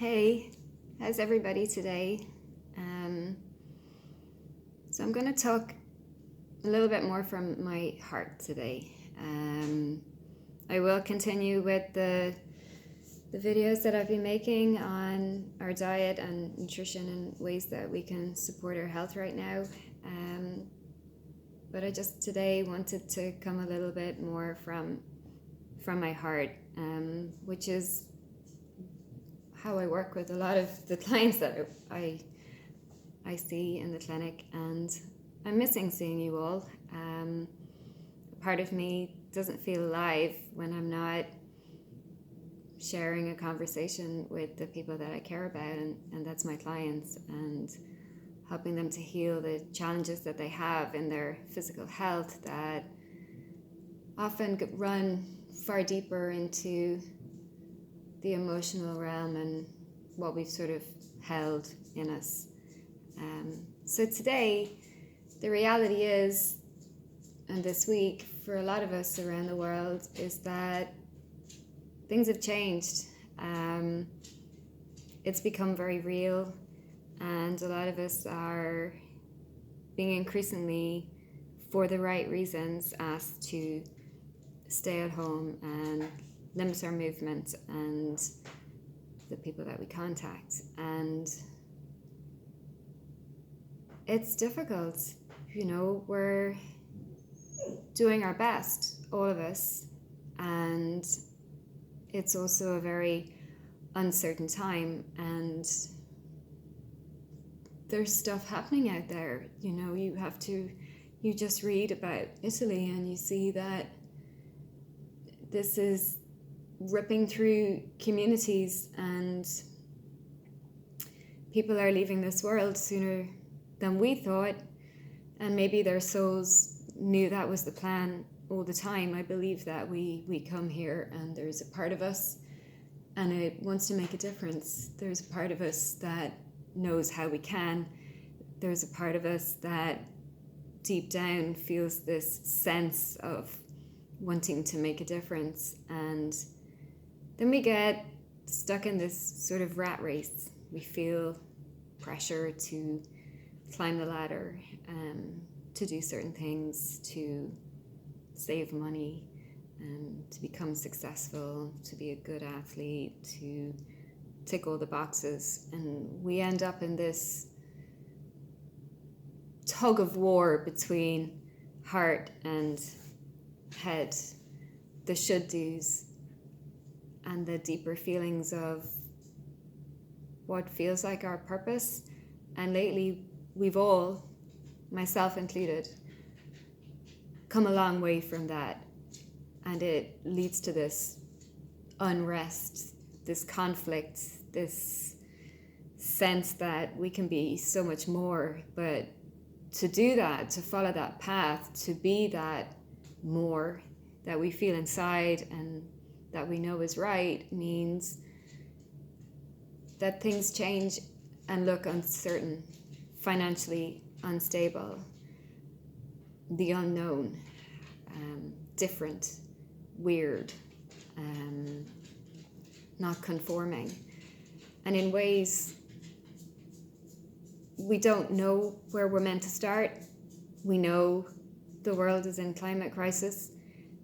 Hey, how's everybody today? Um, so I'm going to talk a little bit more from my heart today. I will continue with the videos that I've been making on our diet and nutrition and ways that we can support our health right now. But I just today wanted to come a little bit more from my heart, which is how I work with a lot of the clients that I see in the clinic, and I'm missing seeing you all. Part of me doesn't feel alive when I'm not sharing a conversation with the people that I care about, and that's my clients, and helping them to heal the challenges that they have in their physical health that often run far deeper into the emotional realm and what we've sort of held in us. So today, the reality is, and this week, for a lot of us around the world, is that things have changed. It's become very real, and a lot of us are being increasingly, for the right reasons, asked to stay at home and limit our movement and the people that we contact. And it's difficult. We're doing our best, all of us, and it's also a very uncertain time, and there's stuff happening out there. You just read about Italy and you see that this is ripping through communities, and people are leaving this world sooner than we thought, and maybe their souls knew that was the plan all the time. I believe that we come here and there's a part of us and it wants to make a difference. There's a part of us that knows how we can. There's a part of us that deep down feels this sense of wanting to make a difference, and then we get stuck in this sort of rat race. We feel pressure to climb the ladder, to do certain things, to save money, to become successful, to be a good athlete, to tick all the boxes. And we end up in this tug of war between heart and head, the should-dos and the deeper feelings of what feels like our purpose. And lately, we've all, myself included, come a long way from that. And it leads to this unrest, this conflict, this sense that we can be so much more. But to do that, to follow that path, to be that more that we feel inside and that we know is right, means that things change and look uncertain, financially unstable, the unknown, different, weird, not conforming. And in ways, we don't know where we're meant to start. We know the world is in climate crisis.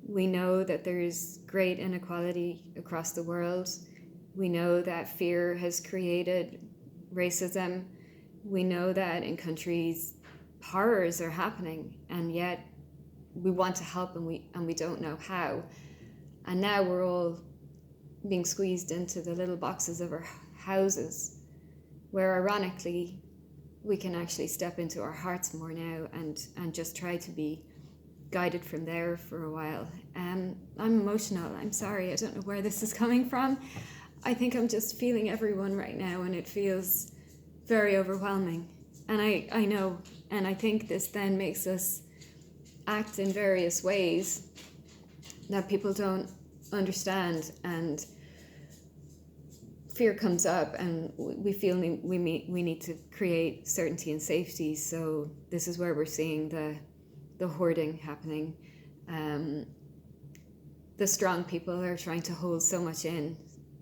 We know that there's great inequality across the world. We know that fear has created racism. We know that in countries, horrors are happening, and yet we want to help and we don't know how. And now we're all being squeezed into the little boxes of our houses, where ironically we can actually step into our hearts more now and just try to be guided from there for a while. I'm emotional. I'm sorry. I don't know where this is coming from. I think I'm just feeling everyone right now, and it feels very overwhelming. And I know, and I think this then makes us act in various ways that people don't understand, and fear comes up, and we feel we need to create certainty and safety. So this is where we're seeing the hoarding happening. The strong people are trying to hold so much in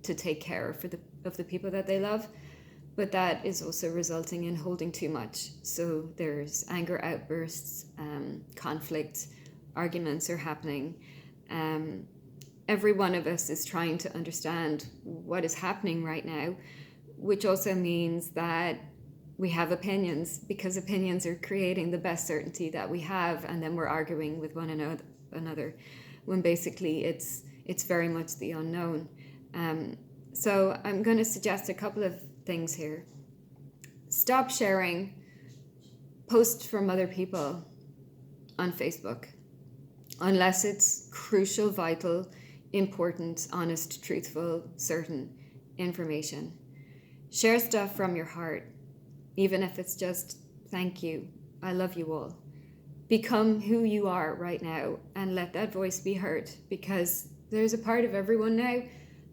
to take care of the people that they love. But that is also resulting in holding too much. So there's anger outbursts, conflict, arguments are happening. Every one of us is trying to understand what is happening right now, which also means that we have opinions, because opinions are creating the best certainty that we have, and then we're arguing with one another when basically it's very much the unknown. So I'm going to suggest a couple of things here. Stop sharing posts from other people on Facebook unless it's crucial, vital, important, honest, truthful, certain information. Share stuff from your heart, even if it's just thank you, I love you all. Become who you are right now and let that voice be heard, because there's a part of everyone now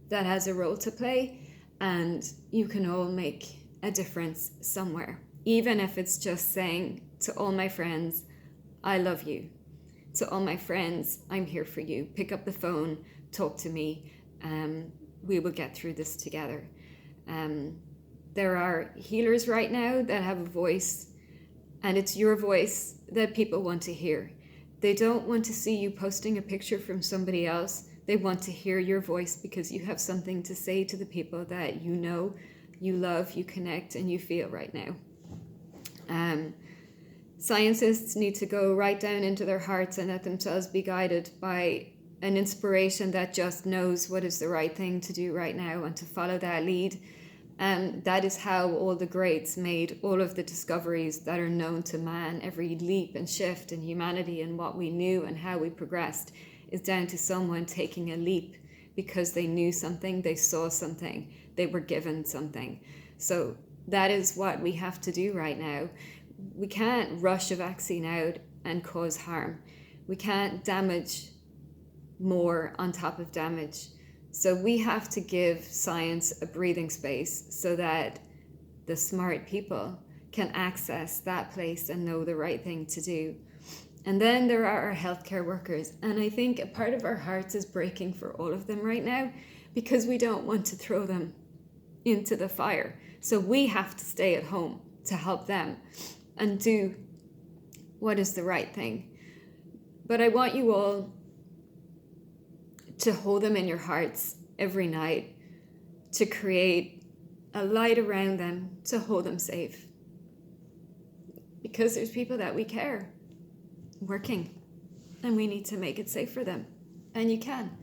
that has a role to play, and you can all make a difference somewhere, even if it's just saying to all my friends, I love you. To all my friends, I'm here for you. Pick up the phone, talk to me. We will get through this together. There are healers right now that have a voice, and it's your voice that people want to hear. They don't want to see you posting a picture from somebody else. They want to hear your voice because you have something to say to the people that you know, you love, you connect, and you feel right now. Scientists need to go right down into their hearts and let themselves be guided by an inspiration that just knows what is the right thing to do right now, and to follow that lead. And that is how all the greats made all of the discoveries that are known to man. Every leap and shift in humanity and what we knew and how we progressed is down to someone taking a leap because they knew something, they saw something, they were given something. So that is what we have to do right now. We can't rush a vaccine out and cause harm. We can't damage more on top of damage. So we have to give science a breathing space so that the smart people can access that place and know the right thing to do. And then there are our healthcare workers. And I think a part of our hearts is breaking for all of them right now, because we don't want to throw them into the fire. So we have to stay at home to help them and do what is the right thing. But I want you all to hold them in your hearts every night, to create a light around them, to hold them safe. Because there's people that we care working, and we need to make it safe for them. And you can.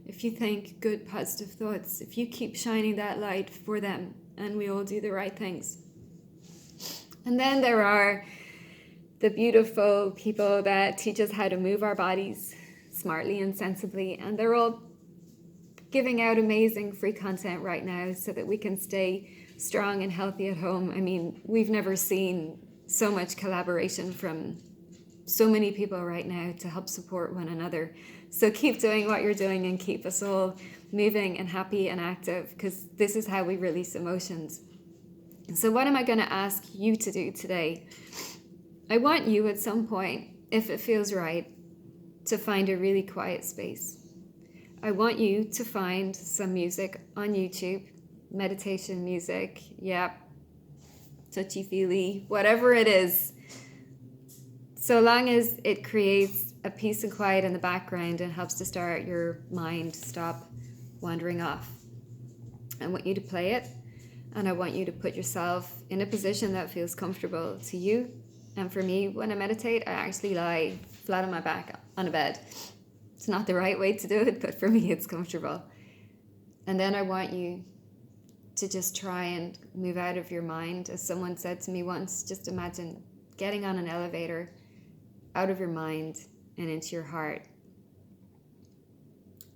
If you think good, positive thoughts, if you keep shining that light for them, and we all do the right things. And then there are the beautiful people that teach us how to move our bodies smartly and sensibly, and they're all giving out amazing free content right now so that we can stay strong and healthy at home. I mean, we've never seen so much collaboration from so many people right now to help support one another. So keep doing what you're doing and keep us all moving and happy and active, because this is how we release emotions. So what am I going to ask you to do today? I want you at some point, if it feels right, to find a really quiet space. I want you to find some music on YouTube, meditation music, touchy-feely, whatever it is. So long as it creates a peace and quiet in the background and helps to start your mind stop wandering off. I want you to play it, and I want you to put yourself in a position that feels comfortable to you. And for me, when I meditate, I actually lie flat on my back on a bed. It's not the right way to do it, but for me, it's comfortable. And then I want you to just try and move out of your mind. As someone said to me once, just imagine getting on an elevator out of your mind and into your heart.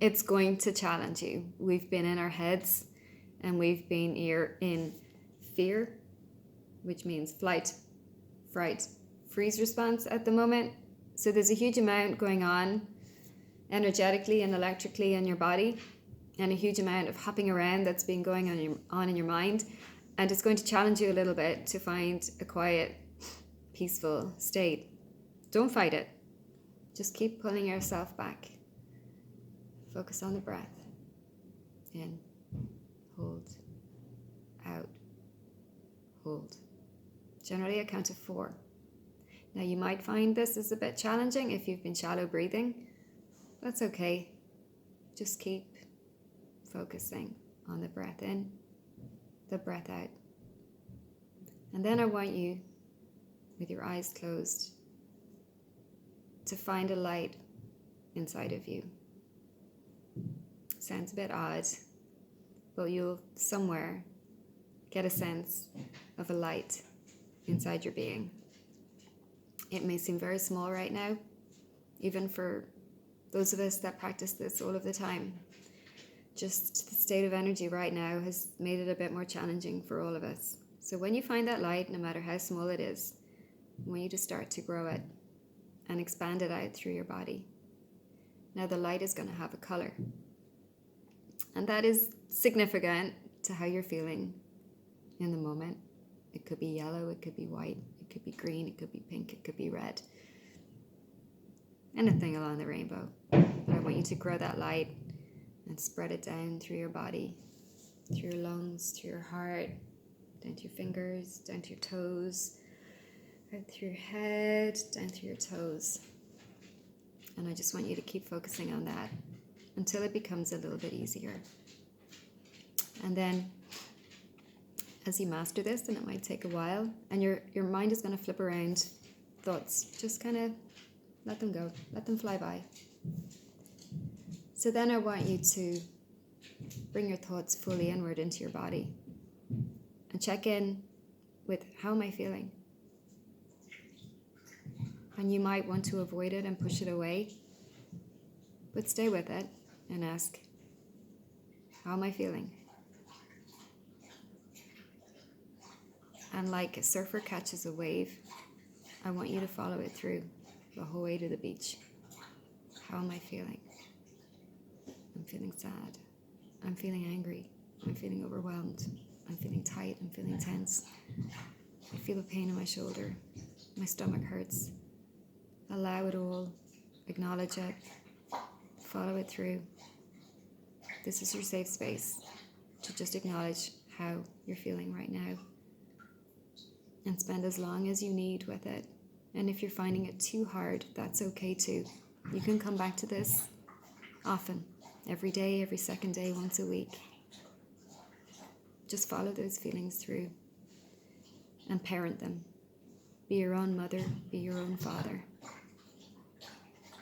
It's going to challenge you. We've been in our heads, and we've been here in fear, which means flight, fright, freeze response at the moment. So there's a huge amount going on energetically and electrically in your body, and a huge amount of hopping around that's been going on in your mind. And it's going to challenge you a little bit to find a quiet, peaceful state. Don't fight it. Just keep pulling yourself back. Focus on the breath. In. Generally a count of 4. Now you might find this is a bit challenging if you've been shallow breathing. That's okay. Just keep focusing on the breath in, the breath out. And then I want you, with your eyes closed, to find a light inside of you. Sounds a bit odd, but you'll somewhere get a sense of a light inside your being. It may seem very small right now, even for those of us that practice this all of the time. Just the state of energy right now has made it a bit more challenging for all of us. So when you find that light, no matter how small it is, I want you to start to grow it and expand it out through your body. Now the light is going to have a color. And that is significant to how you're feeling in the moment. It could be yellow, it could be white, it could be green, it could be pink, it could be red. Anything along the rainbow. But I want you to grow that light and spread it down through your body, through your lungs, through your heart, down to your fingers, down to your toes, out through your head, down through your toes. And I just want you to keep focusing on that until it becomes a little bit easier. And then as you master this, and it might take a while, and your mind is going to flip around thoughts, just kind of let them go, let them fly by. So then I want you to bring your thoughts fully inward into your body and check in with, how am I feeling? And you might want to avoid it and push it away, but stay with it and ask, how am I feeling? And like a surfer catches a wave, I want you to follow it through the whole way to the beach. How am I feeling? I'm feeling sad. I'm feeling angry. I'm feeling overwhelmed. I'm feeling tight. I'm feeling tense. I feel a pain in my shoulder. My stomach hurts. Allow it all. Acknowledge it. Follow it through. This is your safe space to just acknowledge how you're feeling right now. And spend as long as you need with it. And if you're finding it too hard, that's okay too. You can come back to this often, every day, every second day, once a week. Just follow those feelings through and parent them. Be your own mother, be your own father.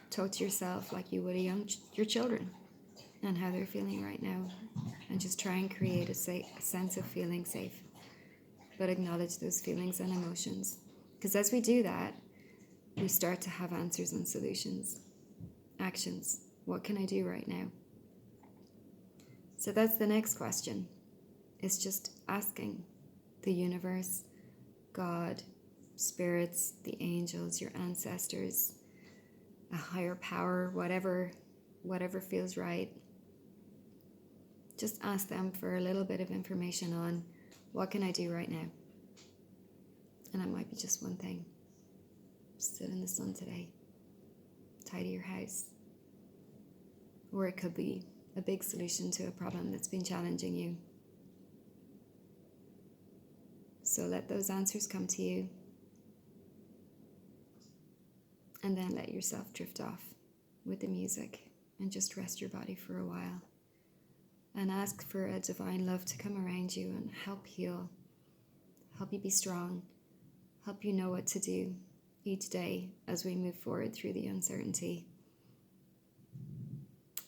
Talk to yourself like you would your children and how they're feeling right now. And just try and create a sense of feeling safe. But acknowledge those feelings and emotions. Because as we do that, we start to have answers and solutions. Actions. What can I do right now? So that's the next question. It's just asking the universe, God, spirits, the angels, your ancestors, a higher power, whatever feels right. Just ask them for a little bit of information on, what can I do right now? And it might be just one thing. Sit in the sun today. Tidy your house. Or it could be a big solution to a problem that's been challenging you. So let those answers come to you. And then let yourself drift off with the music and just rest your body for a while. And ask for a divine love to come around you and help heal, help you be strong, help you know what to do each day as we move forward through the uncertainty.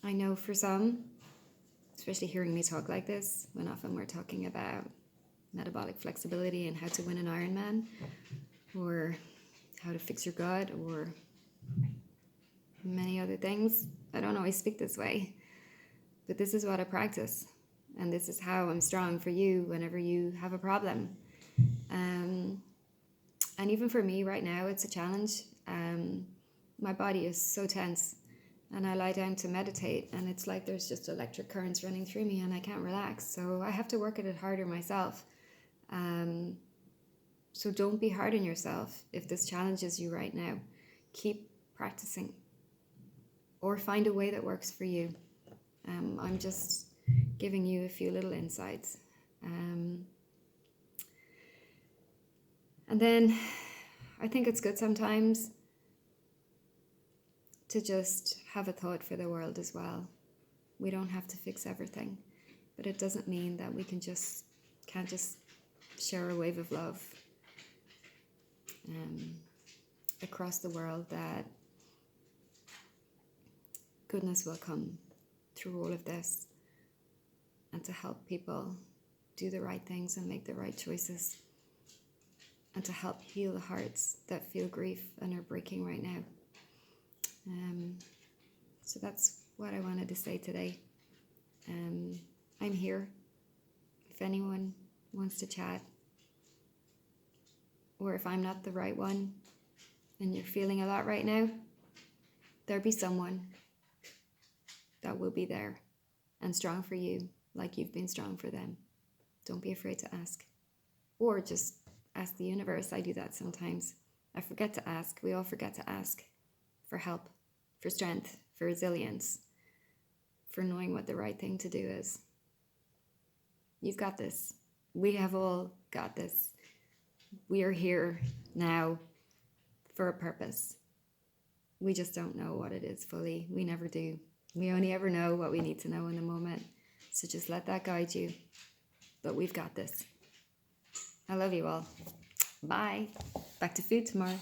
I know for some, especially hearing me talk like this, when often we're talking about metabolic flexibility and how to win an Ironman, or how to fix your gut, or many other things, I don't always speak this way. But this is what I practice, and this is how I'm strong for you whenever you have a problem. And even for me right now, it's a challenge. My body is so tense, and I lie down to meditate, and it's like there's just electric currents running through me, and I can't relax. So I have to work at it harder myself. So don't be hard on yourself if this challenges you right now. Keep practicing, or find a way that works for you. I'm just giving you a few little insights. And then I think it's good sometimes to just have a thought for the world as well. We don't have to fix everything, but it doesn't mean that we can't just share a wave of love across the world, that goodness will come through all of this, and to help people do the right things and make the right choices, and to help heal the hearts that feel grief and are breaking right now. So that's what I wanted to say today. I'm here if anyone wants to chat, or if I'm not the right one and you're feeling a lot right now, there'll be someone that will be there and strong for you like you've been strong for them. Don't be afraid to ask, or just ask the universe. I do that sometimes. I forget to ask. We all forget to ask for help, for strength, for resilience, for knowing what the right thing to do is. You've got this. We have all got this. We are here now for a purpose. We just don't know what it is fully. We never do. We only ever know what we need to know in the moment. So just let that guide you. But we've got this. I love you all. Bye. Back to food tomorrow.